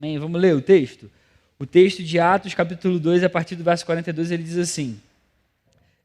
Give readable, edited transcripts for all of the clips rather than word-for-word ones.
Amém? Vamos ler o texto? O texto de Atos, capítulo 2, a partir do verso 42, ele diz assim: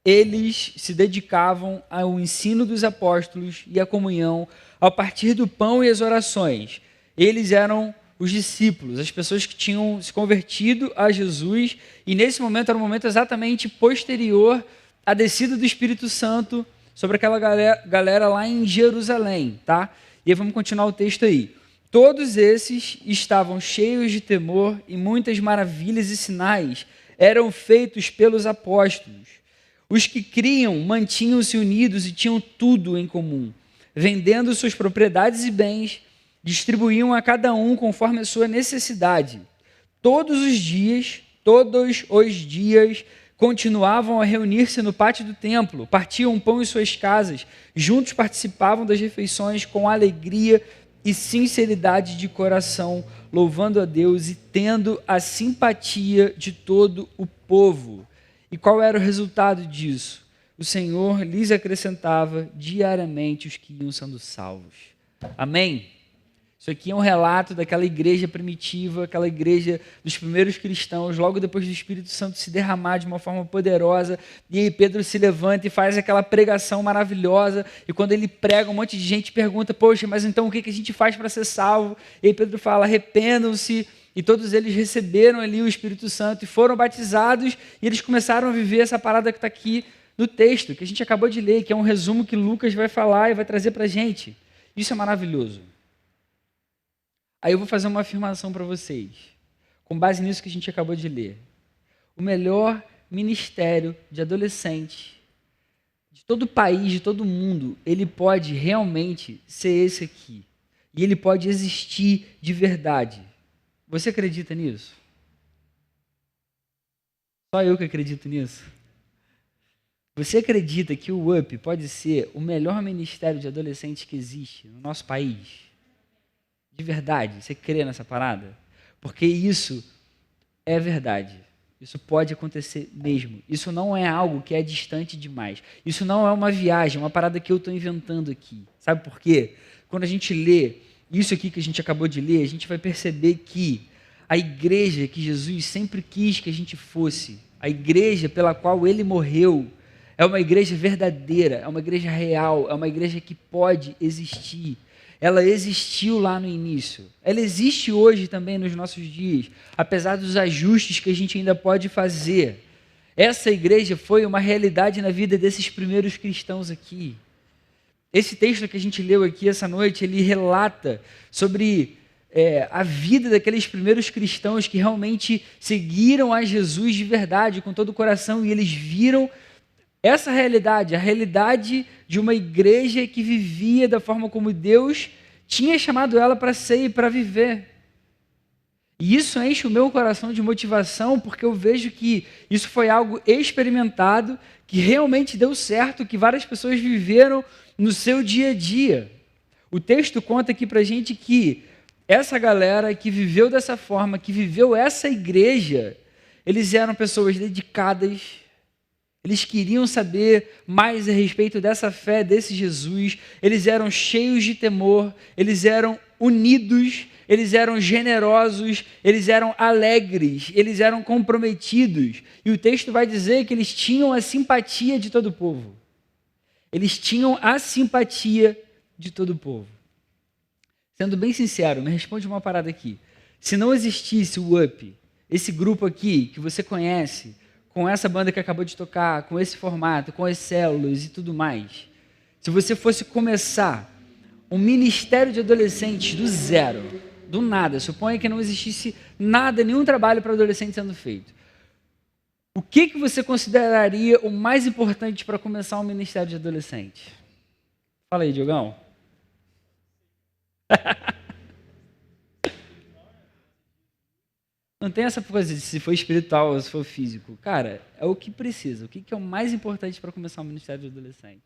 Eles se dedicavam ao ensino dos apóstolos e à comunhão, ao partir do pão e às orações. Eles eram os discípulos, as pessoas que tinham se convertido a Jesus, e nesse momento era um momento exatamente posterior à descida do Espírito Santo sobre aquela galera lá em Jerusalém, tá? E aí vamos continuar o texto aí. Todos esses estavam cheios de temor e muitas maravilhas e sinais eram feitos pelos apóstolos. Os que criam mantinham-se unidos e tinham tudo em comum. Vendendo suas propriedades e bens, distribuíam a cada um conforme a sua necessidade. Todos os dias, continuavam a reunir-se no pátio do templo, partiam pão em suas casas, juntos participavam das refeições com alegria e sinceridade de coração, louvando a Deus e tendo a simpatia de todo o povo. E qual era o resultado disso? O Senhor lhes acrescentava diariamente os que iam sendo salvos. Amém? Isso aqui é um relato daquela igreja primitiva, aquela igreja dos primeiros cristãos, logo depois do Espírito Santo se derramar de uma forma poderosa, e aí Pedro se levanta e faz aquela pregação maravilhosa, e quando ele prega, um monte de gente pergunta, poxa, mas então o que a gente faz para ser salvo? E aí Pedro fala, arrependam-se, e todos eles receberam ali o Espírito Santo e foram batizados, e eles começaram a viver essa parada que está aqui no texto, que a gente acabou de ler, que é um resumo que Lucas vai falar e vai trazer para a gente. Isso é maravilhoso. Aí eu vou fazer uma afirmação para vocês, com base nisso que a gente acabou de ler. O melhor ministério de adolescentes de todo o país, de todo o mundo, ele pode realmente ser esse aqui. E ele pode existir de verdade. Você acredita nisso? Só eu que acredito nisso. Você acredita que o UP pode ser o melhor ministério de adolescentes que existe no nosso país? De verdade, você crê nessa parada? Porque isso é verdade. Isso pode acontecer mesmo. Isso não é algo que é distante demais. Isso não é uma viagem, uma parada que eu estou inventando aqui. Sabe por quê? Quando a gente lê isso aqui que a gente acabou de ler, a gente vai perceber que a igreja que Jesus sempre quis que a gente fosse, a igreja pela qual ele morreu, é uma igreja verdadeira, é uma igreja real, é uma igreja que pode existir. Ela existiu lá no início. Ela existe hoje também nos nossos dias, apesar dos ajustes que a gente ainda pode fazer. Essa igreja foi uma realidade na vida desses primeiros cristãos aqui. Esse texto que a gente leu aqui essa noite, ele relata sobre a vida daqueles primeiros cristãos que realmente seguiram a Jesus de verdade, com todo o coração, e eles viram essa realidade, a realidade de uma igreja que vivia da forma como Deus tinha chamado ela para ser e para viver. E isso enche o meu coração de motivação, porque eu vejo que isso foi algo experimentado, que realmente deu certo, que várias pessoas viveram no seu dia a dia. O texto conta aqui para a gente que essa galera que viveu dessa forma, que viveu essa igreja, eles eram pessoas dedicadas. Eles queriam saber mais a respeito dessa fé, desse Jesus. Eles eram cheios de temor, eles eram unidos, eles eram generosos, eles eram alegres, eles eram comprometidos. E o texto vai dizer que eles tinham a simpatia de todo o povo. Eles tinham a simpatia de todo o povo. Sendo bem sincero, me responde uma parada aqui. Se não existisse o UP, esse grupo aqui que você conhece, com essa banda que acabou de tocar, com esse formato, com as células e tudo mais, se você fosse começar um ministério de adolescentes do zero, do nada, suponha que não existisse nada, nenhum trabalho para adolescente sendo feito, o que você consideraria o mais importante para começar um ministério de adolescente? Fala aí, Diogão. Não tem essa coisa de se for espiritual ou se for físico. Cara, é o que precisa. O que é o mais importante para começar um ministério de adolescente?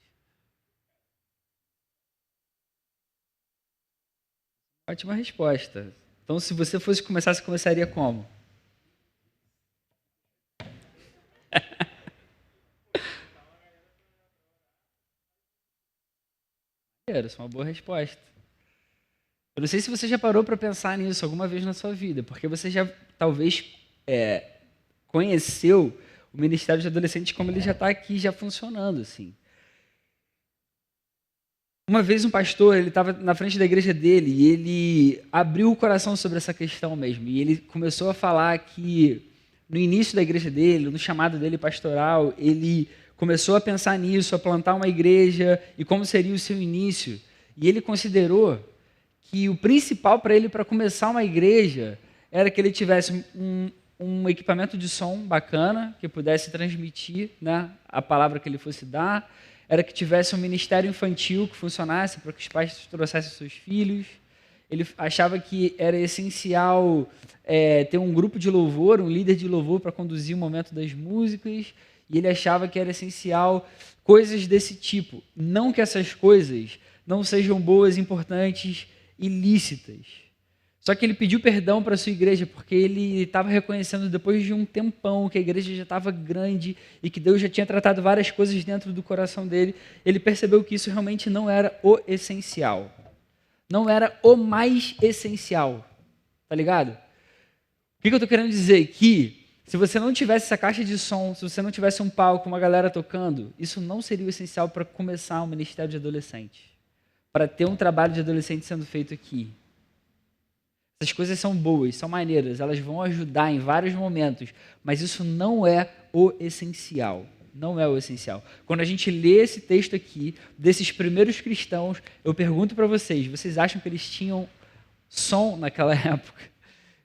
Ótima resposta. Então, se você fosse começar, você começaria como? Essa é uma boa resposta. Eu não sei se você já parou para pensar nisso alguma vez na sua vida, porque você já talvez conheceu o Ministério de Adolescentes como ele já está aqui, já funcionando assim. Uma vez um pastor, ele estava na frente da igreja dele e ele abriu o coração sobre essa questão mesmo. E ele começou a falar que no início da igreja dele, no chamado dele pastoral, ele começou a pensar nisso, a plantar uma igreja e como seria o seu início. E ele considerou que o principal para ele, para começar uma igreja, era que ele tivesse um equipamento de som bacana, que pudesse transmitir, né, a palavra que ele fosse dar, era que tivesse um ministério infantil que funcionasse para que os pais trouxessem seus filhos. Ele achava que era essencial ter um grupo de louvor, um líder de louvor para conduzir o momento das músicas, e ele achava que era essencial coisas desse tipo. Não que essas coisas não sejam boas, importantes e lícitas. Só que ele pediu perdão para a sua igreja, porque ele estava reconhecendo depois de um tempão que a igreja já estava grande e que Deus já tinha tratado várias coisas dentro do coração dele. Ele percebeu que isso realmente não era o essencial. Não era o mais essencial. Tá ligado? O que eu estou querendo dizer? Que se você não tivesse essa caixa de som, se você não tivesse um palco, uma galera tocando, isso não seria o essencial para começar um ministério de adolescentes. Para ter um trabalho de adolescente sendo feito aqui. Essas coisas são boas, são maneiras, elas vão ajudar em vários momentos, mas isso não é o essencial. Não é o essencial. Quando a gente lê esse texto aqui, desses primeiros cristãos, eu pergunto para vocês acham que eles tinham som naquela época?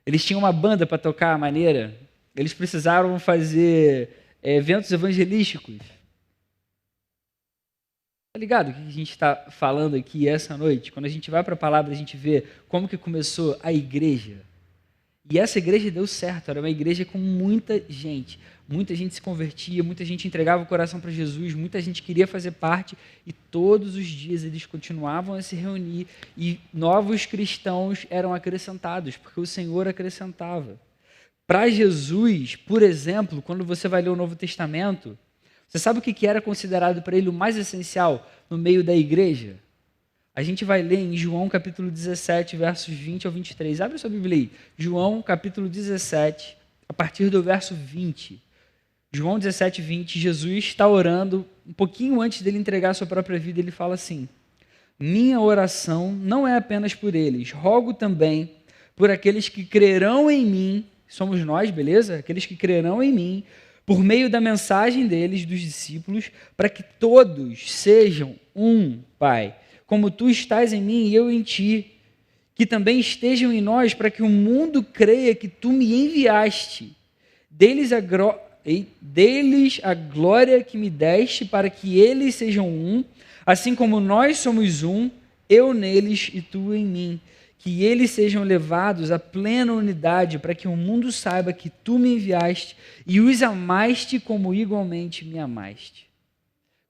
Eles tinham uma banda para tocar a maneira? Eles precisaram fazer eventos evangelísticos? Tá ligado o que a gente está falando aqui essa noite? Quando a gente vai para a palavra, a gente vê como que começou a igreja. E essa igreja deu certo, era uma igreja com muita gente se convertia, muita gente entregava o coração para Jesus, muita gente queria fazer parte e todos os dias eles continuavam a se reunir e novos cristãos eram acrescentados, porque o Senhor acrescentava. Para Jesus, por exemplo, quando você vai ler o Novo Testamento, você sabe o que era considerado para ele o mais essencial no meio da igreja? A gente vai ler em João capítulo 17, versos 20 ao 23. Abre sua Bíblia aí. João capítulo 17, a partir do verso 20. João 17, 20, Jesus está orando, um pouquinho antes dele entregar a sua própria vida, ele fala assim: minha oração não é apenas por eles, rogo também por aqueles que crerão em mim, somos nós, beleza? Aqueles que crerão em mim, por meio da mensagem deles, dos discípulos, para que todos sejam um, Pai, como tu estás em mim e eu em ti, que também estejam em nós, para que o mundo creia que tu me enviaste. Deles a glória que me deste, para que eles sejam um, assim como nós somos um, eu neles e tu em mim. Que eles sejam levados à plena unidade, para que o mundo saiba que tu me enviaste e os amaste como igualmente me amaste.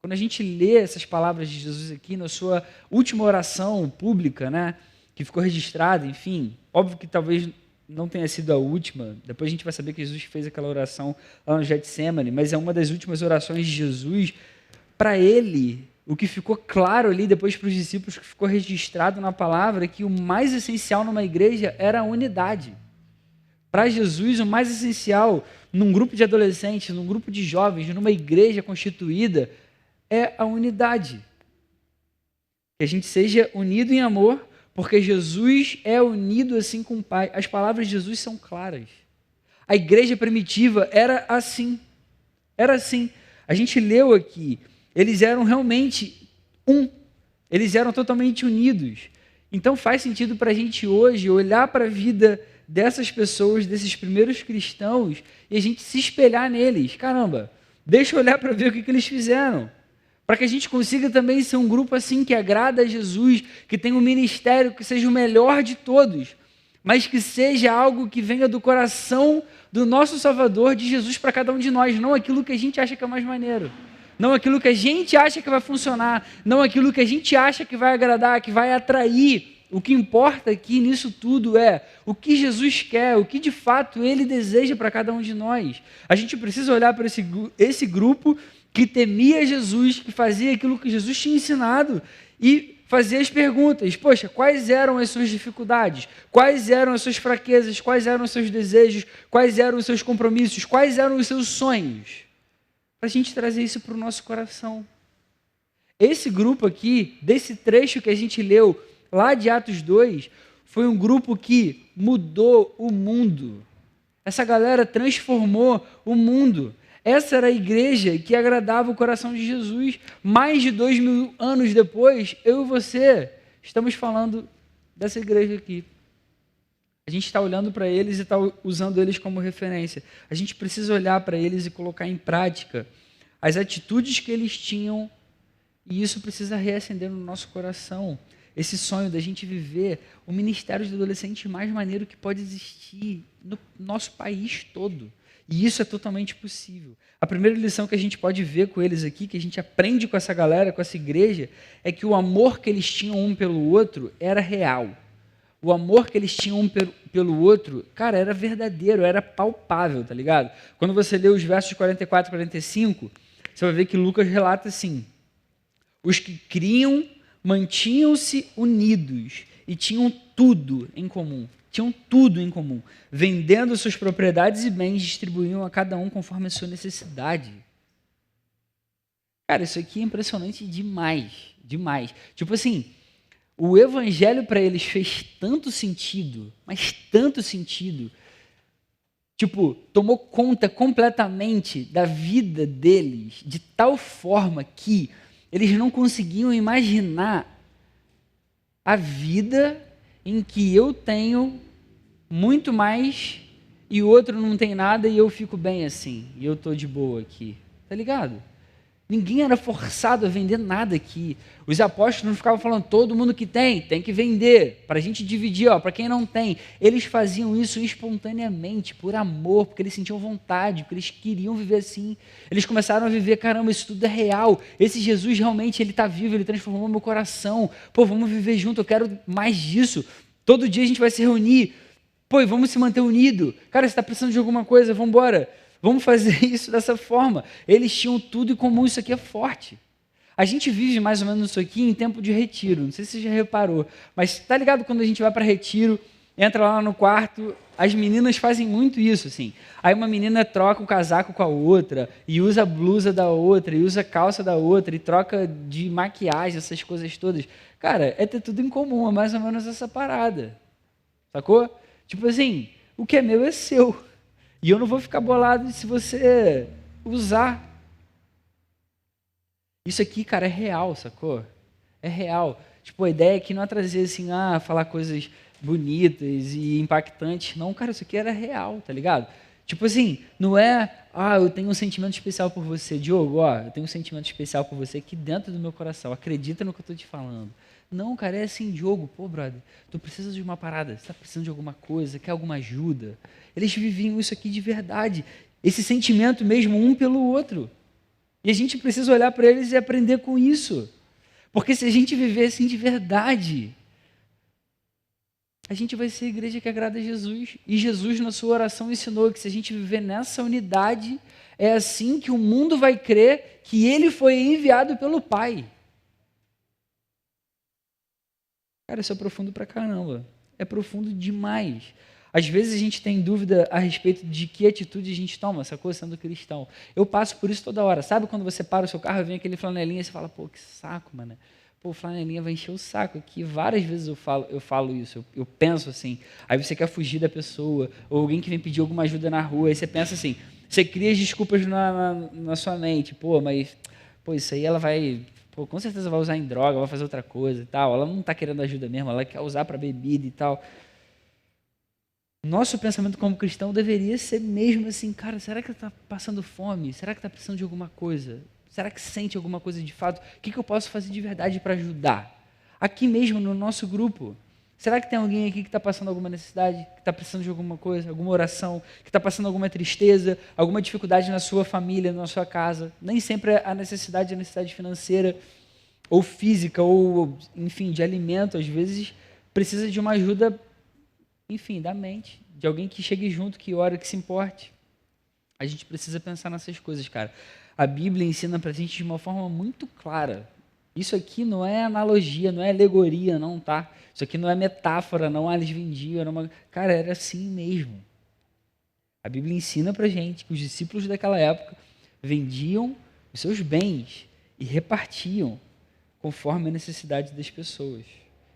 Quando a gente lê essas palavras de Jesus aqui, na sua última oração pública, né, que ficou registrada, enfim, óbvio que talvez não tenha sido a última, depois a gente vai saber que Jesus fez aquela oração lá no Getsemane, mas é uma das últimas orações de Jesus. Para ele, o que ficou claro ali depois para os discípulos, que ficou registrado na palavra, é que o mais essencial numa igreja era a unidade. Para Jesus, o mais essencial num grupo de adolescentes, num grupo de jovens, numa igreja constituída, é a unidade. Que a gente seja unido em amor, porque Jesus é unido assim com o Pai. As palavras de Jesus são claras. A igreja primitiva era assim. Era assim. A gente leu aqui. Eles eram realmente um. Eles eram totalmente unidos. Então faz sentido para a gente hoje olhar para a vida dessas pessoas, desses primeiros cristãos, e a gente se espelhar neles. Caramba, deixa eu olhar para ver o que eles fizeram. Para que a gente consiga também ser um grupo assim que agrada a Jesus, que tenha um ministério que seja o melhor de todos, mas que seja algo que venha do coração do nosso Salvador, de Jesus, para cada um de nós, não aquilo que a gente acha que é mais maneiro. Não aquilo que a gente acha que vai funcionar, não aquilo que a gente acha que vai agradar, que vai atrair. O que importa aqui nisso tudo é o que Jesus quer, o que de fato Ele deseja para cada um de nós. A gente precisa olhar para esse grupo que temia Jesus, que fazia aquilo que Jesus tinha ensinado e fazer as perguntas. Poxa, quais eram as suas dificuldades? Quais eram as suas fraquezas? Quais eram os seus desejos? Quais eram os seus compromissos? Quais eram os seus sonhos? Para a gente trazer isso para o nosso coração. Esse grupo aqui, desse trecho que a gente leu lá de Atos 2, foi um grupo que mudou o mundo. Essa galera transformou o mundo. Essa era a igreja que agradava o coração de Jesus. Mais de 2000 anos depois, eu e você estamos falando dessa igreja aqui. A gente está olhando para eles e está usando eles como referência. A gente precisa olhar para eles e colocar em prática as atitudes que eles tinham, e isso precisa reacender no nosso coração. Esse sonho da gente viver o ministério de adolescente mais maneiro que pode existir no nosso país todo. E isso é totalmente possível. A primeira lição que a gente pode ver com eles aqui, que a gente aprende com essa galera, com essa igreja, é que o amor que eles tinham um pelo outro era real. O amor que eles tinham um pelo outro, cara, era verdadeiro, era palpável, tá ligado? Quando você lê os versos 44 e 45, você vai ver que Lucas relata assim: os que criam mantinham-se unidos e tinham tudo em comum. Tinham tudo em comum. Vendendo suas propriedades e bens, distribuíam a cada um conforme a sua necessidade. Cara, isso aqui é impressionante demais. Demais. Tipo assim, o evangelho para eles fez tanto sentido, mas tanto sentido. Tipo, tomou conta completamente da vida deles, de tal forma que eles não conseguiam imaginar a vida em que eu tenho muito mais e o outro não tem nada e eu fico bem assim, e eu tô de boa aqui, tá ligado? Ninguém era forçado a vender nada aqui. Os apóstolos não ficavam falando, todo mundo que tem que vender, para a gente dividir, para quem não tem. Eles faziam isso espontaneamente, por amor, porque eles sentiam vontade, porque eles queriam viver assim. Eles começaram a viver, caramba, isso tudo é real. Esse Jesus realmente, ele está vivo, ele transformou meu coração. Pô, vamos viver junto, eu quero mais disso. Todo dia a gente vai se reunir. Pô, e vamos se manter unido. Cara, você está precisando de alguma coisa, vamos embora. Vamos fazer isso dessa forma. Eles tinham tudo em comum, isso aqui é forte. A gente vive mais ou menos isso aqui em tempo de retiro, não sei se você já reparou, mas tá ligado quando a gente vai para retiro, entra lá no quarto, as meninas fazem muito isso, assim. Aí uma menina troca o casaco com a outra, e usa a blusa da outra, e usa a calça da outra, e troca de maquiagem, essas coisas todas. Cara, é ter tudo em comum, é mais ou menos essa parada. Sacou? Tipo assim, o que é meu é seu. E eu não vou ficar bolado se você usar. Isso aqui, cara, é real, sacou? É real. Tipo, a ideia aqui não é trazer assim, falar coisas bonitas e impactantes. Não, cara, isso aqui era real, tá ligado? Tipo assim, não é, eu tenho um sentimento especial por você. Diogo, eu tenho um sentimento especial por você aqui dentro do meu coração. Acredita no que eu tô te falando. Não, cara, é assim, Diogo, pô, brother, tu precisa de uma parada, você tá precisando de alguma coisa, quer alguma ajuda? Eles viviam isso aqui de verdade, esse sentimento mesmo um pelo outro. E a gente precisa olhar para eles e aprender com isso. Porque se a gente viver assim de verdade, a gente vai ser a igreja que agrada a Jesus. E Jesus, na sua oração, ensinou que se a gente viver nessa unidade, é assim que o mundo vai crer que ele foi enviado pelo Pai. Cara, isso é profundo pra caramba. É profundo demais. Às vezes a gente tem dúvida a respeito de que atitude a gente toma, essa coisa sendo cristão. Eu passo por isso toda hora. Sabe quando você para o seu carro e vem aquele flanelinha e você fala, pô, que saco, mano. Pô, o flanelinha vai encher o saco aqui. Várias vezes eu falo isso, eu penso assim. Aí você quer fugir da pessoa, ou alguém que vem pedir alguma ajuda na rua, aí você pensa assim, você cria as desculpas na sua mente. Pô, mas isso aí ela vai... Pô, com certeza vai usar em droga, vai fazer outra coisa e tal. Ela não está querendo ajuda mesmo, ela quer usar para bebida e tal. Nosso pensamento como cristão deveria ser mesmo assim, cara, será que está passando fome? Será que está precisando de alguma coisa? Será que sente alguma coisa de fato? O que eu posso fazer de verdade para ajudar? Aqui mesmo no nosso grupo, será que tem alguém aqui que está passando alguma necessidade, que está precisando de alguma coisa, alguma oração, que está passando alguma tristeza, alguma dificuldade na sua família, na sua casa? Nem sempre a necessidade é a necessidade financeira ou física, ou, enfim, de alimento. Às vezes precisa de uma ajuda, enfim, da mente, de alguém que chegue junto, que ore, que se importe. A gente precisa pensar nessas coisas, cara. A Bíblia ensina para a gente de uma forma muito clara Isso aqui não é analogia, não é alegoria, não, tá? Isso aqui não é metáfora, não, eles vendiam. Não... Cara, era assim mesmo. A Bíblia ensina pra gente que os discípulos daquela época vendiam os seus bens e repartiam conforme a necessidade das pessoas.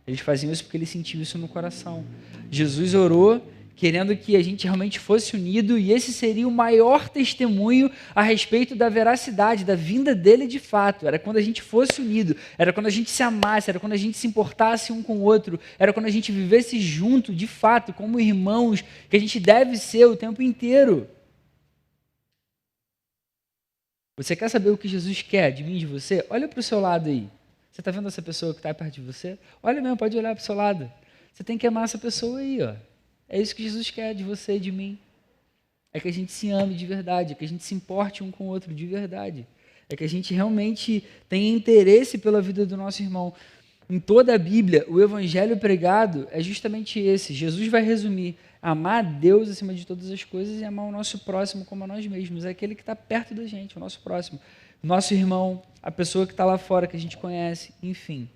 Eles faziam isso porque eles sentiam isso no coração. Jesus orou querendo que a gente realmente fosse unido, e esse seria o maior testemunho a respeito da veracidade, da vinda dele de fato. Era quando a gente fosse unido, era quando a gente se amasse, era quando a gente se importasse um com o outro, era quando a gente vivesse junto, de fato, como irmãos, que a gente deve ser o tempo inteiro. Você quer saber o que Jesus quer de mim e de você? Olha para o seu lado aí. Você está vendo essa pessoa que está perto de você? Olha mesmo, pode olhar para o seu lado. Você tem que amar essa pessoa aí, ó. É isso que Jesus quer de você e de mim. É que a gente se ame de verdade, é que a gente se importe um com o outro de verdade. É que a gente realmente tenha interesse pela vida do nosso irmão. Em toda a Bíblia, o evangelho pregado é justamente esse. Jesus vai resumir: amar a Deus acima de todas as coisas e amar o nosso próximo como a nós mesmos. É aquele que está perto da gente, o nosso próximo. Nosso irmão, a pessoa que está lá fora, que a gente conhece, enfim.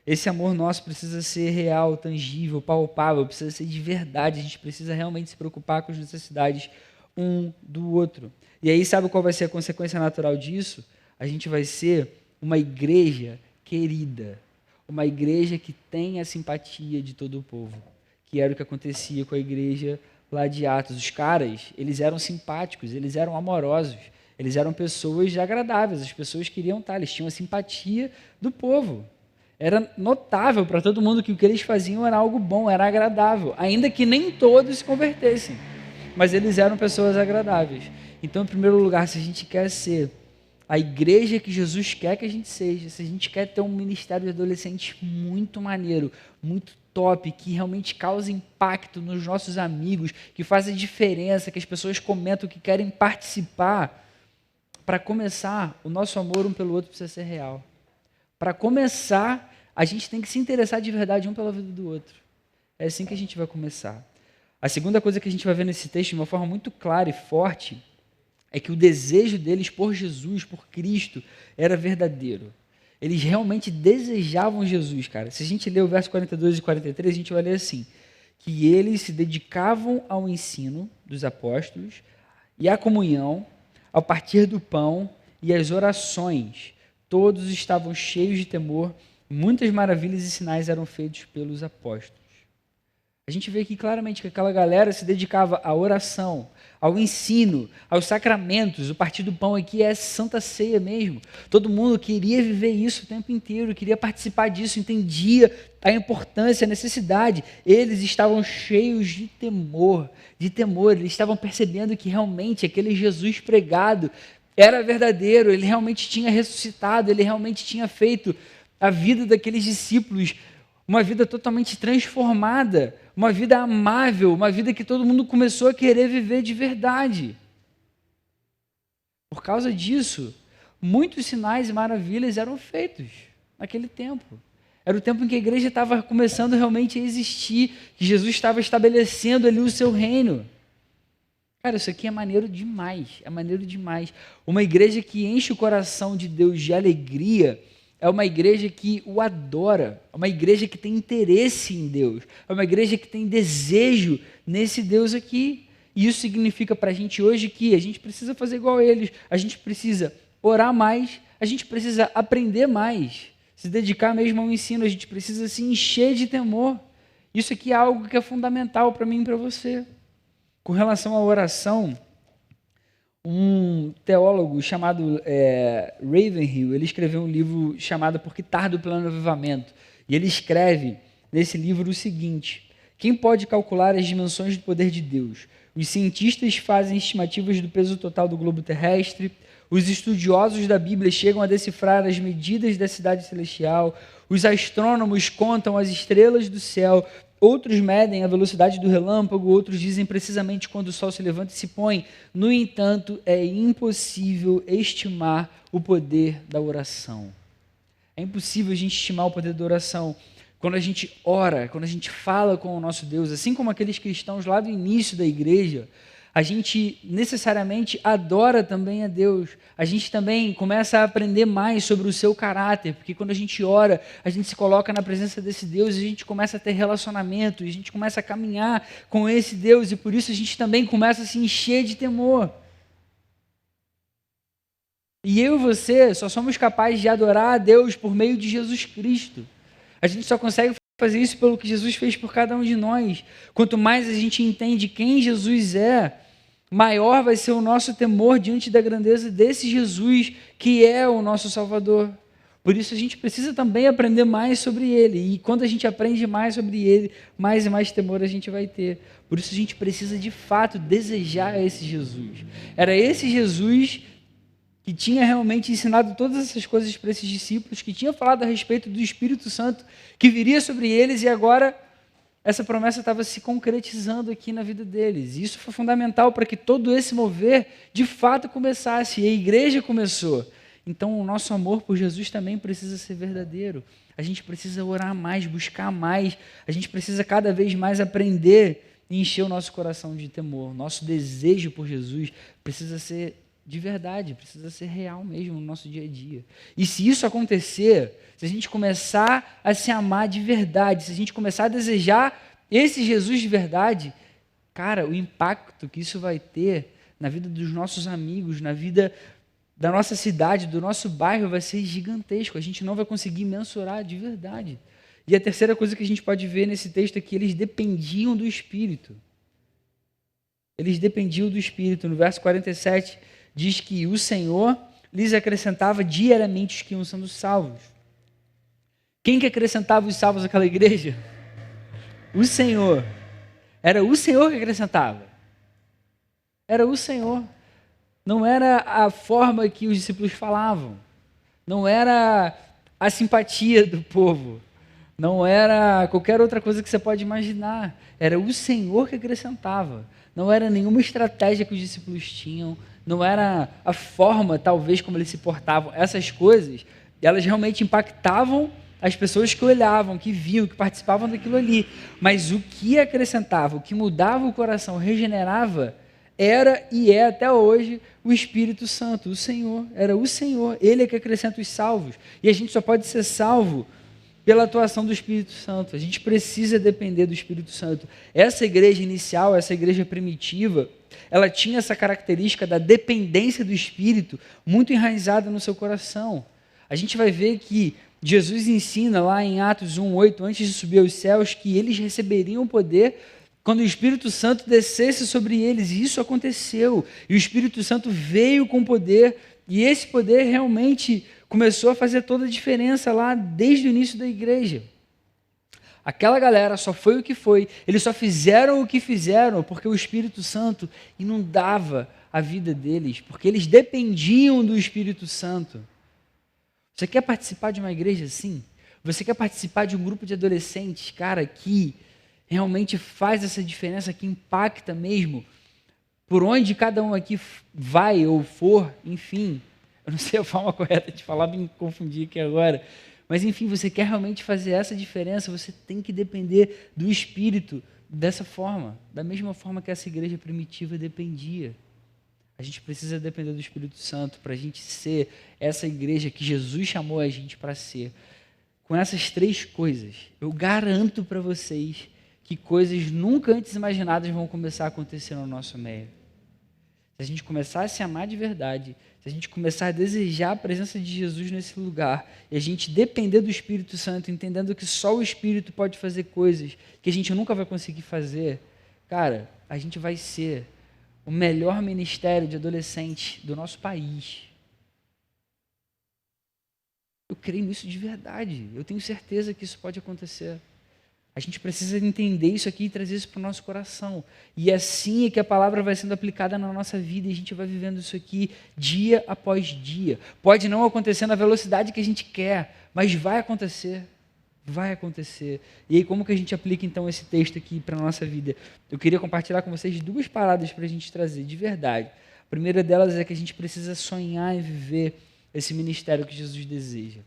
Esse amor nosso precisa ser real, tangível, palpável, precisa ser de verdade. A gente precisa realmente se preocupar com as necessidades um do outro. E aí, sabe qual vai ser a consequência natural disso? A gente vai ser uma igreja querida, uma igreja que tem a simpatia de todo o povo, que era o que acontecia com a igreja lá de Atos. Os caras, eles eram simpáticos, eles eram amorosos, eles eram pessoas agradáveis, as pessoas queriam estar, eles tinham a simpatia do povo. Era notável para todo mundo que o que eles faziam era algo bom, era agradável, ainda que nem todos se convertessem, mas eles eram pessoas agradáveis. Então, em primeiro lugar, se a gente quer ser a igreja que Jesus quer que a gente seja, se a gente quer ter um ministério de adolescentes muito maneiro, muito top, que realmente causa impacto nos nossos amigos, que faz a diferença, que as pessoas comentam, que querem participar, para começar, o nosso amor um pelo outro precisa ser real. Para começar, a gente tem que se interessar de verdade um pela vida do outro. É assim que a gente vai começar. A segunda coisa que a gente vai ver nesse texto, de uma forma muito clara e forte, é que o desejo deles por Jesus, por Cristo, era verdadeiro. Eles realmente desejavam Jesus, cara. Se a gente ler o verso 42 e 43, a gente vai ler assim: que eles se dedicavam ao ensino dos apóstolos e à comunhão, ao partir do pão e às orações. Todos estavam cheios de temor, muitas maravilhas e sinais eram feitos pelos apóstolos. A gente vê aqui claramente que aquela galera se dedicava à oração, ao ensino, aos sacramentos. O partir do pão aqui é Santa Ceia mesmo. Todo mundo queria viver isso o tempo inteiro, queria participar disso, entendia a importância, a necessidade. Eles estavam cheios de temor, eles estavam percebendo que realmente aquele Jesus pregado era verdadeiro, ele realmente tinha ressuscitado, ele realmente tinha feito a vida daqueles discípulos uma vida totalmente transformada, uma vida amável, uma vida que todo mundo começou a querer viver de verdade. Por causa disso, muitos sinais e maravilhas eram feitos naquele tempo. Era o tempo em que a igreja estava começando realmente a existir, que Jesus estava estabelecendo ali o seu reino. Cara, isso aqui é maneiro demais, é maneiro demais. Uma igreja que enche o coração de Deus de alegria é uma igreja que o adora, é uma igreja que tem interesse em Deus, é uma igreja que tem desejo nesse Deus aqui. E isso significa para a gente hoje que a gente precisa fazer igual a eles, a gente precisa orar mais, a gente precisa aprender mais, se dedicar mesmo ao ensino, a gente precisa se encher de temor. Isso aqui é algo que é fundamental para mim e para você. Com relação à oração, um teólogo chamado Ravenhill, ele escreveu um livro chamado Por que Tardo o Plano Avivamento. E ele escreve nesse livro o seguinte: quem pode calcular as dimensões do poder de Deus? Os cientistas fazem estimativas do peso total do globo terrestre, os estudiosos da Bíblia chegam a decifrar as medidas da cidade celestial, os astrônomos contam as estrelas do céu, outros medem a velocidade do relâmpago, outros dizem precisamente quando o sol se levanta e se põe. No entanto, é impossível estimar o poder da oração. É impossível a gente estimar o poder da oração. Quando a gente ora, quando a gente fala com o nosso Deus, assim como aqueles cristãos lá do início da igreja, a gente necessariamente adora também a Deus. A gente também começa a aprender mais sobre o seu caráter, porque quando a gente ora, a gente se coloca na presença desse Deus e a gente começa a ter relacionamento, e a gente começa a caminhar com esse Deus, e por isso a gente também começa a se encher de temor. E eu e você só somos capazes de adorar a Deus por meio de Jesus Cristo. A gente só consegue fazer isso pelo que Jesus fez por cada um de nós. Quanto mais a gente entende quem Jesus é, maior vai ser o nosso temor diante da grandeza desse Jesus que é o nosso Salvador. Por isso a gente precisa também aprender mais sobre Ele. E quando a gente aprende mais sobre Ele, mais e mais temor a gente vai ter. Por isso a gente precisa de fato desejar esse Jesus. Era esse Jesus que tinha realmente ensinado todas essas coisas para esses discípulos, que tinha falado a respeito do Espírito Santo que viria sobre eles, e agora essa promessa estava se concretizando aqui na vida deles. E isso foi fundamental para que todo esse mover de fato começasse, e a igreja começou. Então o nosso amor por Jesus também precisa ser verdadeiro. A gente precisa orar mais, buscar mais, a gente precisa cada vez mais aprender e encher o nosso coração de temor. Nosso desejo por Jesus precisa ser de verdade, precisa ser real mesmo no nosso dia a dia. E se isso acontecer, se a gente começar a se amar de verdade, se a gente começar a desejar esse Jesus de verdade, cara, o impacto que isso vai ter na vida dos nossos amigos, na vida da nossa cidade, do nosso bairro, vai ser gigantesco. A gente não vai conseguir mensurar de verdade. E a terceira coisa que a gente pode ver nesse texto é que eles dependiam do Espírito. Eles dependiam do Espírito. No verso 47, diz que o Senhor lhes acrescentava diariamente os que iam sendo salvos. Quem que acrescentava os salvos àquela igreja? O Senhor. Era o Senhor que acrescentava. Era o Senhor. Não era a forma que os discípulos falavam. Não era a simpatia do povo. Não era qualquer outra coisa que você pode imaginar. Era o Senhor que acrescentava. Não era nenhuma estratégia que os discípulos tinham. Não era a forma, talvez, como eles se portavam. Essas coisas, elas realmente impactavam as pessoas que olhavam, que viam, que participavam daquilo ali. Mas o que acrescentava, o que mudava o coração, regenerava, era e é até hoje o Espírito Santo, o Senhor. Era o Senhor, Ele é que acrescenta os salvos. E a gente só pode ser salvo pela atuação do Espírito Santo. A gente precisa depender do Espírito Santo. Essa igreja inicial, essa igreja primitiva, ela tinha essa característica da dependência do Espírito muito enraizada no seu coração. A gente vai ver que Jesus ensina lá em Atos 1:8, antes de subir aos céus, que eles receberiam poder quando o Espírito Santo descesse sobre eles. E isso aconteceu. E o Espírito Santo veio com poder, e esse poder realmente começou a fazer toda a diferença lá desde o início da igreja. Aquela galera só foi o que foi, eles só fizeram o que fizeram porque o Espírito Santo inundava a vida deles, porque eles dependiam do Espírito Santo. Você quer participar de uma igreja assim? Você quer participar de um grupo de adolescentes, cara, que realmente faz essa diferença, que impacta mesmo por onde cada um aqui vai ou for, enfim. Eu não sei a forma correta de falar, me confundi aqui agora. Mas, enfim, você quer realmente fazer essa diferença, você tem que depender do Espírito dessa forma, da mesma forma que essa igreja primitiva dependia. A gente precisa depender do Espírito Santo para a gente ser essa igreja que Jesus chamou a gente para ser. Com essas três coisas, eu garanto para vocês que coisas nunca antes imaginadas vão começar a acontecer no nosso meio. Se a gente começar a se amar de verdade, se a gente começar a desejar a presença de Jesus nesse lugar, e a gente depender do Espírito Santo, entendendo que só o Espírito pode fazer coisas que a gente nunca vai conseguir fazer, cara, a gente vai ser o melhor ministério de adolescente do nosso país. Eu creio nisso de verdade. Eu tenho certeza que isso pode acontecer. A gente precisa entender isso aqui e trazer isso para o nosso coração. E assim é que a palavra vai sendo aplicada na nossa vida e a gente vai vivendo isso aqui dia após dia. Pode não acontecer na velocidade que a gente quer, mas vai acontecer. Vai acontecer. E aí, como que a gente aplica então esse texto aqui para a nossa vida? Eu queria compartilhar com vocês duas paradas para a gente trazer, de verdade. A primeira delas é que a gente precisa sonhar e viver esse ministério que Jesus deseja.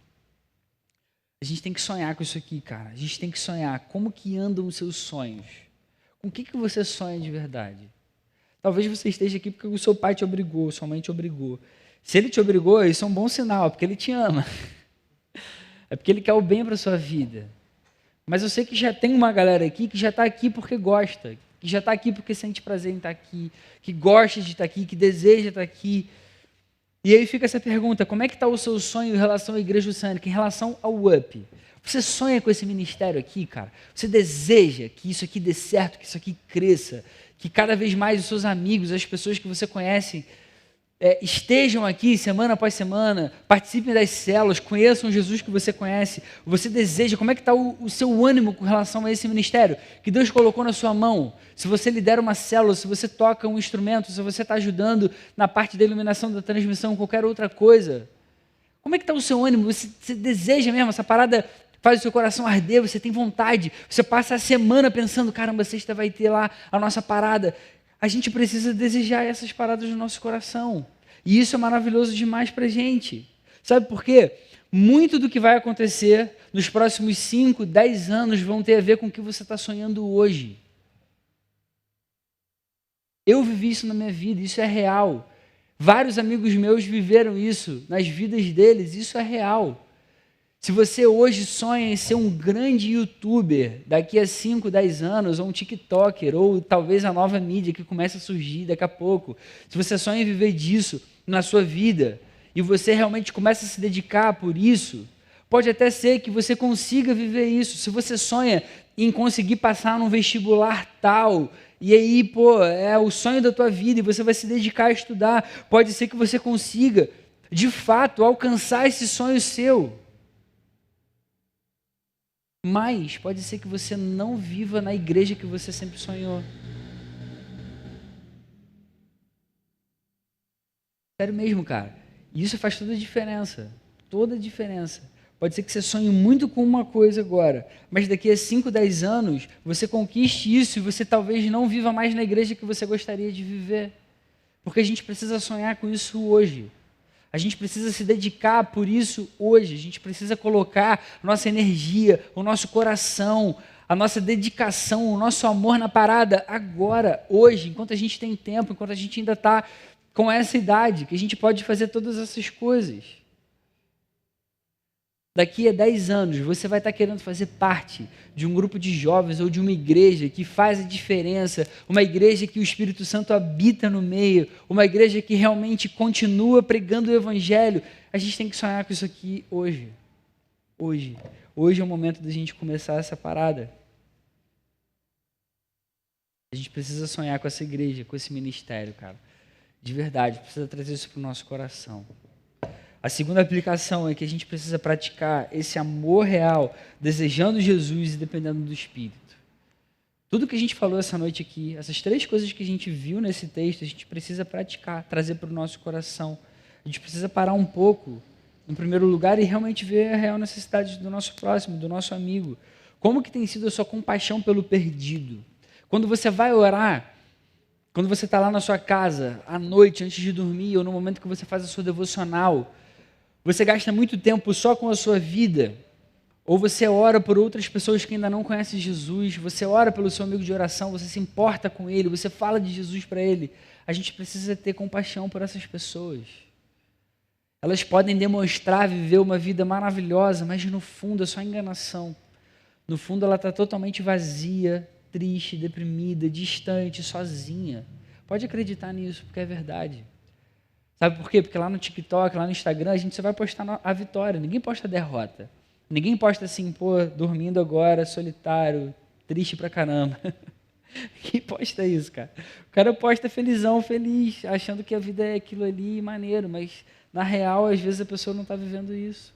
A gente tem que sonhar com isso aqui, cara. A gente tem que sonhar. Como que andam os seus sonhos? Com o que você sonha de verdade? Talvez você esteja aqui porque o seu pai te obrigou, sua mãe te obrigou. Se ele te obrigou, isso é um bom sinal, porque ele te ama. É porque ele quer o bem para a sua vida. Mas eu sei que já tem uma galera aqui que já está aqui porque gosta, que já está aqui porque sente prazer em estar aqui, que gosta de estar aqui, que deseja estar aqui. E aí fica essa pergunta, como é que está o seu sonho em relação à Igreja Oceânica, em relação ao UP? Você sonha com esse ministério aqui, cara? Você deseja que isso aqui dê certo, que isso aqui cresça, que cada vez mais os seus amigos, as pessoas que você conhece, estejam aqui semana após semana, participem das células, conheçam Jesus que você conhece. Você deseja, como é que está o seu ânimo com relação a esse ministério que Deus colocou na sua mão? Se você lidera uma célula, se você toca um instrumento, se você está ajudando na parte da iluminação, da transmissão, qualquer outra coisa. Como é que está o seu ânimo? Você deseja mesmo, essa parada faz o seu coração arder, você tem vontade, você passa a semana pensando, caramba, sexta vai ter lá a nossa parada. A gente precisa desejar essas paradas no nosso coração. E isso é maravilhoso demais para a gente. Sabe por quê? Muito do que vai acontecer nos próximos 5, 10 anos vão ter a ver com o que você está sonhando hoje. Eu vivi isso na minha vida, isso é real. Vários amigos meus viveram isso nas vidas deles, isso é real. Se você hoje sonha em ser um grande youtuber daqui a 5, 10 anos, ou um tiktoker, ou talvez a nova mídia que começa a surgir daqui a pouco, se você sonha em viver disso na sua vida, e você realmente começa a se dedicar por isso, pode até ser que você consiga viver isso. Se você sonha em conseguir passar num vestibular tal, e aí, é o sonho da tua vida, e você vai se dedicar a estudar, pode ser que você consiga, de fato, alcançar esse sonho seu. Mas pode ser que você não viva na igreja que você sempre sonhou. Sério mesmo, cara. E isso faz toda a diferença. Toda a diferença. Pode ser que você sonhe muito com uma coisa agora, mas daqui a 5, 10 anos, você conquiste isso e você talvez não viva mais na igreja que você gostaria de viver. Porque a gente precisa sonhar com isso hoje. A gente precisa se dedicar por isso hoje. A gente precisa colocar nossa energia, o nosso coração, a nossa dedicação, o nosso amor na parada agora, hoje, enquanto a gente tem tempo, enquanto a gente ainda está com essa idade, que a gente pode fazer todas essas coisas. Daqui a 10 anos, você vai estar querendo fazer parte de um grupo de jovens ou de uma igreja que faz a diferença, uma igreja que o Espírito Santo habita no meio, uma igreja que realmente continua pregando o Evangelho. A gente tem que sonhar com isso aqui hoje. Hoje. Hoje é o momento da gente começar essa parada. A gente precisa sonhar com essa igreja, com esse ministério, cara. De verdade, precisa trazer isso para o nosso coração. A segunda aplicação é que a gente precisa praticar esse amor real, desejando Jesus e dependendo do Espírito. Tudo que a gente falou essa noite aqui, essas 3 coisas que a gente viu nesse texto, a gente precisa praticar, trazer para o nosso coração. A gente precisa parar um pouco, em primeiro lugar, e realmente ver a real necessidade do nosso próximo, do nosso amigo. Como que tem sido a sua compaixão pelo perdido? Quando você vai orar, quando você está lá na sua casa, à noite, antes de dormir, ou no momento que você faz a sua devocional, você gasta muito tempo só com a sua vida, ou você ora por outras pessoas que ainda não conhecem Jesus, você ora pelo seu amigo de oração, você se importa com ele, você fala de Jesus para ele. A gente precisa ter compaixão por essas pessoas. Elas podem demonstrar viver uma vida maravilhosa, mas no fundo é só enganação. No fundo ela está totalmente vazia, triste, deprimida, distante, sozinha. Pode acreditar nisso, porque é verdade. Sabe por quê? Porque lá no TikTok, lá no Instagram, a gente só vai postar a vitória, ninguém posta a derrota. Ninguém posta assim, dormindo agora, solitário, triste pra caramba. Quem posta isso, cara? O cara posta felizão, feliz, achando que a vida é aquilo ali, maneiro, mas na real, às vezes a pessoa não está vivendo isso.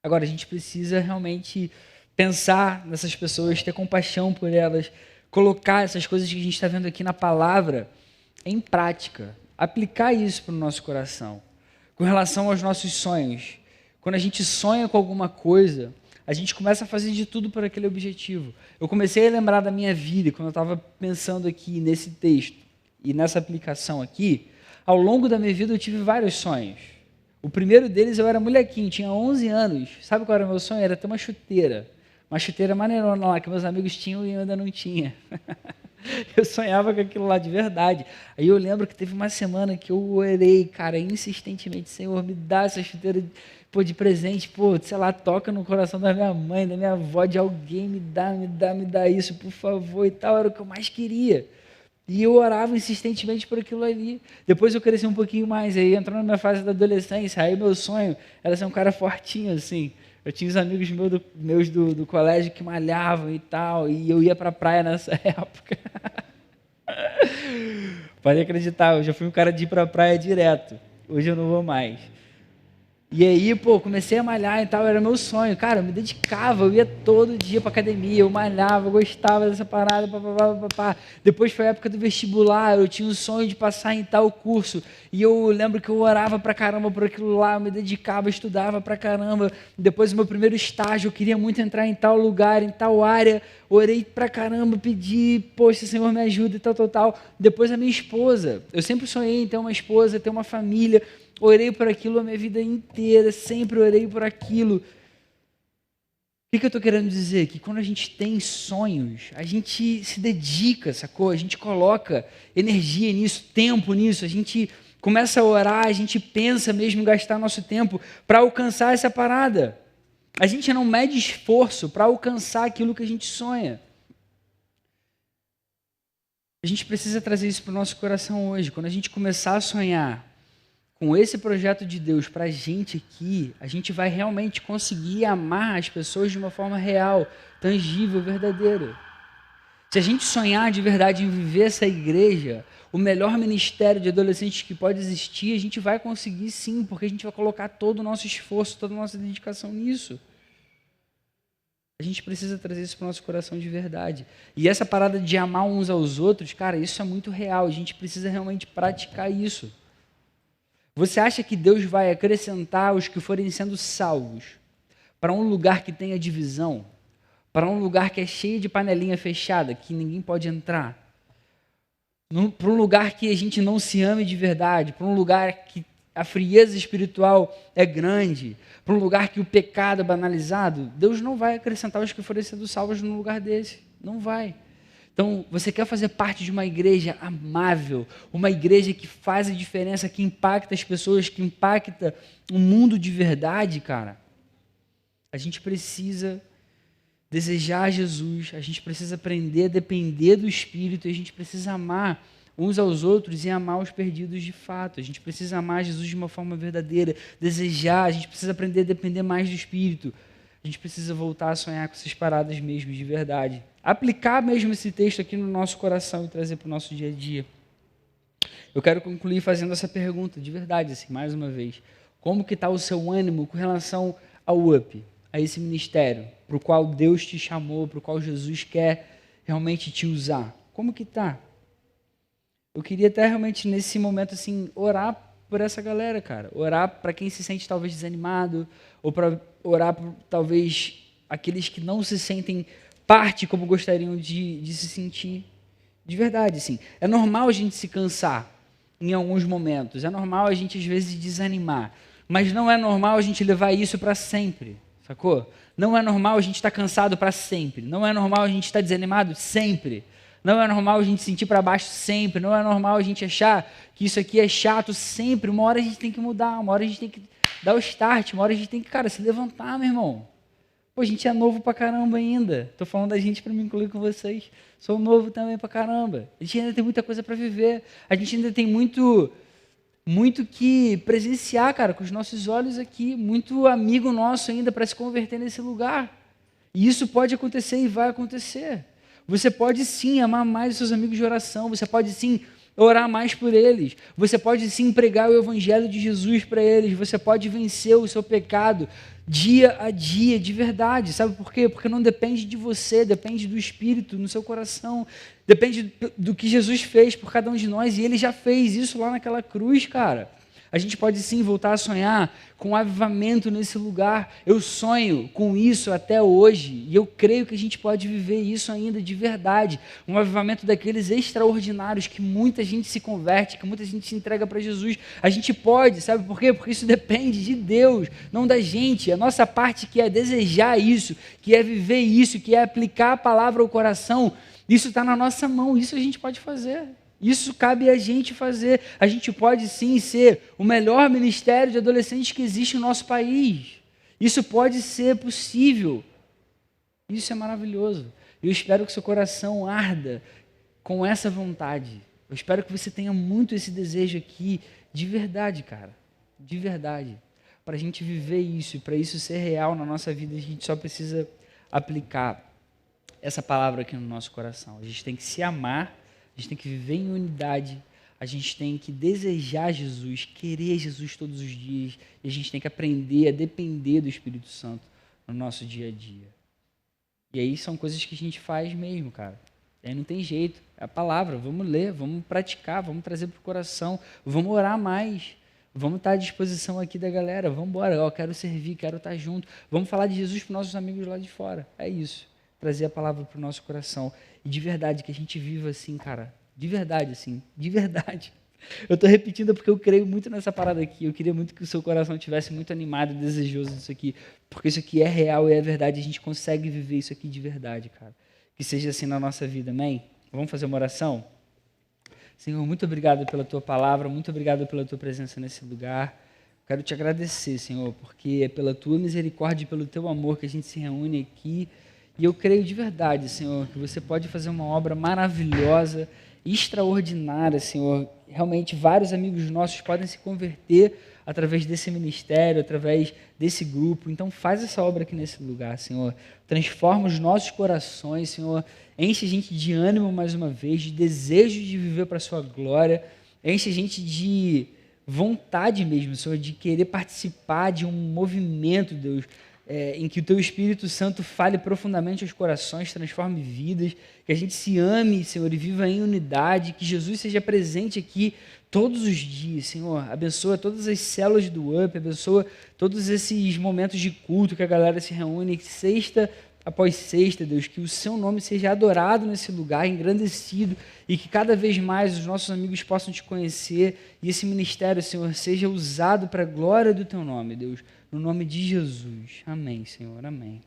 Agora, a gente precisa realmente pensar nessas pessoas, ter compaixão por elas, colocar essas coisas que a gente está vendo aqui na palavra em prática, aplicar isso para o nosso coração. Com relação aos nossos sonhos, quando a gente sonha com alguma coisa, a gente começa a fazer de tudo por aquele objetivo. Eu comecei a lembrar da minha vida, quando eu estava pensando aqui nesse texto e nessa aplicação aqui, ao longo da minha vida eu tive vários sonhos. O primeiro deles, eu era molequinho, tinha 11 anos. Sabe qual era o meu sonho? Era ter uma chuteira maneirona lá, que meus amigos tinham e eu ainda não tinha. Eu sonhava com aquilo lá de verdade. Aí eu lembro que teve uma semana que eu orei, cara, insistentemente, Senhor, me dá essa chuteira pô, de presente, pô, sei lá, toca no coração da minha mãe, da minha avó, de alguém, me dá isso, por favor, e tal, era o que eu mais queria. E eu orava insistentemente por aquilo ali. Depois eu cresci um pouquinho mais, aí entrou na minha fase da adolescência, aí meu sonho era ser um cara fortinho, assim. Eu tinha os amigos meus do colégio que malhavam e tal, e eu ia pra praia nessa época. Pode acreditar, eu já fui um cara de ir pra praia direto. Hoje eu não vou mais. E aí, pô, comecei a malhar e tal, era meu sonho. Cara, eu me dedicava, eu ia todo dia pra academia, eu malhava, eu gostava dessa parada, papapá. Depois foi a época do vestibular, eu tinha o sonho de passar em tal curso. E eu lembro que eu orava pra caramba por aquilo lá, eu me dedicava, estudava pra caramba. Depois do meu primeiro estágio, eu queria muito entrar em tal lugar, em tal área. Orei pra caramba, pedi, poxa, Senhor, me ajuda e tal. Depois a minha esposa, eu sempre sonhei em ter uma esposa, ter uma família. Orei por aquilo a minha vida inteira, sempre orei por aquilo. O que eu estou querendo dizer? Que quando a gente tem sonhos, a gente se dedica, sacou? A gente coloca energia nisso, tempo nisso, a gente começa a orar, a gente pensa mesmo em gastar nosso tempo para alcançar essa parada. A gente não mede esforço para alcançar aquilo que a gente sonha. A gente precisa trazer isso para o nosso coração hoje. Quando a gente começar a sonhar com esse projeto de Deus para a gente aqui, a gente vai realmente conseguir amar as pessoas de uma forma real, tangível, verdadeira. Se a gente sonhar de verdade em viver essa igreja, o melhor ministério de adolescentes que pode existir, a gente vai conseguir sim, porque a gente vai colocar todo o nosso esforço, toda a nossa dedicação nisso. A gente precisa trazer isso para o nosso coração de verdade. E essa parada de amar uns aos outros, cara, isso é muito real. A gente precisa realmente praticar isso. Você acha que Deus vai acrescentar os que forem sendo salvos para um lugar que tenha divisão? Para um lugar que é cheio de panelinha fechada, que ninguém pode entrar? Para um lugar que a gente não se ame de verdade? Para um lugar que a frieza espiritual é grande? Para um lugar que o pecado é banalizado? Deus não vai acrescentar os que forem sendo salvos num lugar desse. Não vai. Então, você quer fazer parte de uma igreja amável, uma igreja que faz a diferença, que impacta as pessoas, que impacta o mundo de verdade, cara? A gente precisa desejar Jesus, a gente precisa aprender a depender do Espírito, a gente precisa amar uns aos outros e amar os perdidos de fato. A gente precisa amar Jesus de uma forma verdadeira, desejar, a gente precisa aprender a depender mais do Espírito. A gente precisa voltar a sonhar com essas paradas mesmo, de verdade. Aplicar mesmo esse texto aqui no nosso coração e trazer para o nosso dia a dia. Eu quero concluir fazendo essa pergunta, de verdade, assim, mais uma vez. Como que está o seu ânimo com relação ao UP, a esse ministério, para o qual Deus te chamou, para o qual Jesus quer realmente te usar? Como que está? Eu queria até realmente, nesse momento, assim, orar por essa galera, cara. Orar para quem se sente talvez desanimado, ou para orar por talvez aqueles que não se sentem parte como gostariam de se sentir. De verdade, sim. É normal a gente se cansar em alguns momentos. É normal a gente, às vezes, desanimar. Mas não é normal a gente levar isso para sempre, sacou? Não é normal a gente estar cansado para sempre. Não é normal a gente estar desanimado sempre. Não é normal a gente sentir para baixo sempre. Não é normal a gente achar que isso aqui é chato sempre. Uma hora a gente tem que mudar. Uma hora a gente tem que dar o start. Uma hora a gente tem que, cara, se levantar, meu irmão. Pô, a gente é novo pra caramba ainda. Tô falando da gente para me incluir com vocês. Sou novo também pra caramba. A gente ainda tem muita coisa para viver. A gente ainda tem muito que presenciar, cara, com os nossos olhos aqui. Muito amigo nosso ainda para se converter nesse lugar. E isso pode acontecer e vai acontecer. Você pode sim amar mais os seus amigos de oração. Você pode sim orar mais por eles. Você pode sim pregar o evangelho de Jesus para eles. Você pode vencer o seu pecado dia a dia, de verdade. Sabe por quê? Porque não depende de você, depende do Espírito no seu coração. Depende do que Jesus fez por cada um de nós. E Ele já fez isso lá naquela cruz, cara. A gente pode sim voltar a sonhar com um avivamento nesse lugar. Eu sonho com isso até hoje e eu creio que a gente pode viver isso ainda de verdade. Um avivamento daqueles extraordinários que muita gente se converte, que muita gente se entrega para Jesus. A gente pode, sabe por quê? Porque isso depende de Deus, não da gente. A nossa parte que é desejar isso, que é viver isso, que é aplicar a palavra ao coração, isso está na nossa mão, isso a gente pode fazer. Isso cabe a gente fazer. A gente pode sim ser o melhor ministério de adolescentes que existe no nosso país. Isso pode ser possível. Isso é maravilhoso. Eu espero que seu coração arda com essa vontade. Eu espero que você tenha muito esse desejo aqui, de verdade, cara. De verdade. Para a gente viver isso e para isso ser real na nossa vida, a gente só precisa aplicar essa palavra aqui no nosso coração. A gente tem que se amar. A gente tem que viver em unidade, a gente tem que desejar Jesus, querer Jesus todos os dias, e a gente tem que aprender a depender do Espírito Santo no nosso dia a dia. E aí são coisas que a gente faz mesmo, cara. E aí não tem jeito, é a palavra, vamos ler, vamos praticar, vamos trazer para o coração, vamos orar mais, vamos estar à disposição aqui da galera, vamos embora, eu quero servir, quero estar junto, vamos falar de Jesus para os nossos amigos lá de fora, é isso. Trazer a palavra para o nosso coração. E de verdade, que a gente viva assim, cara. De verdade, assim. De verdade. Eu estou repetindo porque eu creio muito nessa parada aqui. Eu queria muito que o seu coração estivesse muito animado e desejoso disso aqui. Porque isso aqui é real e é verdade. A gente consegue viver isso aqui de verdade, cara. Que seja assim na nossa vida, amém? Vamos fazer uma oração? Senhor, muito obrigado pela tua palavra. Muito obrigado pela tua presença nesse lugar. Quero te agradecer, Senhor, porque é pela tua misericórdia e pelo teu amor que a gente se reúne aqui. E eu creio de verdade, Senhor, que você pode fazer uma obra maravilhosa, extraordinária, Senhor. Realmente, vários amigos nossos podem se converter através desse ministério, através desse grupo. Então, faz essa obra aqui nesse lugar, Senhor. Transforma os nossos corações, Senhor. Enche a gente de ânimo mais uma vez, de desejo de viver para a sua glória. Enche a gente de vontade mesmo, Senhor, de querer participar de um movimento, Deus, em que o Teu Espírito Santo fale profundamente aos corações, transforme vidas, que a gente se ame, Senhor, e viva em unidade, que Jesus seja presente aqui todos os dias, Senhor. Abençoa todas as células do UP, abençoa todos esses momentos de culto que a galera se reúne, sexta após sexta, Deus, que o Seu nome seja adorado nesse lugar, engrandecido, e que cada vez mais os nossos amigos possam Te conhecer, e esse ministério, Senhor, seja usado para a glória do Teu nome, Deus. No nome de Jesus. Amém, Senhor. Amém.